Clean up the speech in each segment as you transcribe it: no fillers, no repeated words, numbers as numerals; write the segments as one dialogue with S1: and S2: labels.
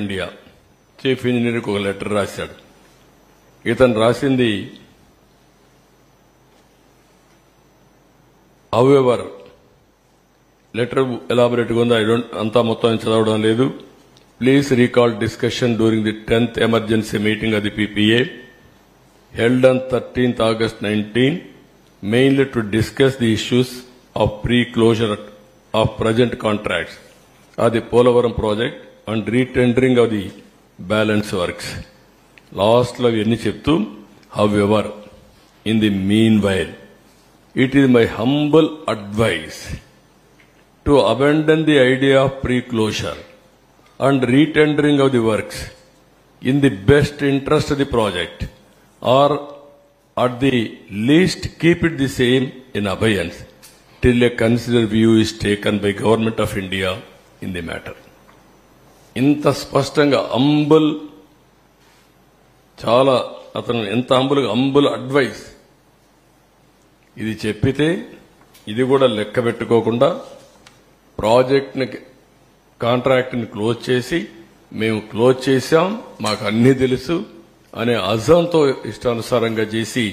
S1: India chief ఇంజనీర్కి ఒక letter రాశాడు. ఇతను రాసింది హౌఎవర్ లెటర్ ఎలాబొరేట్ గా ఉంది. అంతా మొత్తం చదవడం లేదు. Please recall discussion during the 10th emergency meeting of the PPA held on 13th August 19, mainly to discuss the issues of pre-closure of present contracts of the Polavaram project and retendering of the balance works. Last lo enni cheptu, however, in the meanwhile, it is my humble advice to abandon the idea of pre-closure and retendering of the works in the best interest of the project, or at the least keep it the same in abeyance till a considered view is taken by Government of India in the matter. ఇంత స్పష్టంగా చాలా అతను ఎంత అంబుల్ advice ఇది చెప్పితే ఇది కూడా లెక్క పెట్టుకోకుండా ప్రాజెక్ట్ని కాంట్రాక్ట్ని క్లోజ్ చేసి మేము క్లోజ్ చేశాం, మాకు అన్ని తెలుసు అనే అజంతో ఇష్టానుసారంగా చేసి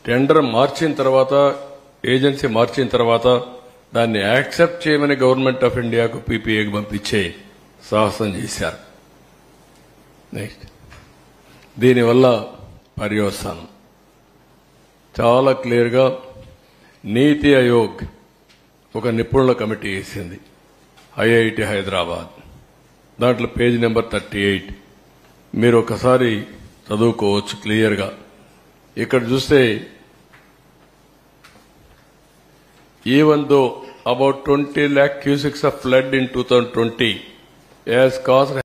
S1: టెండర్ మార్చిన తర్వాత, ఏజెన్సీ మార్చిన తర్వాత దాన్ని యాక్సెప్ట్ చేయమని గవర్నమెంట్ ఆఫ్ ఇండియాకు PPAకు పంపించే సాహసం చేశారు. నెక్స్ట్, దీనివల్ల పర్యవసానం చాలా క్లియర్గా నీతి ఆయోగ్ ఒక నిపుణుల కమిటీ వేసింది, IIT హైదరాబాద్. దాంట్లో పేజ్ నెంబర్ 38 మీరు ఒకసారి చదువుకోవచ్చు క్లియర్గా. ఇక్కడ చూస్తే even though about 20 lakh cusics of flood in 2020 has caused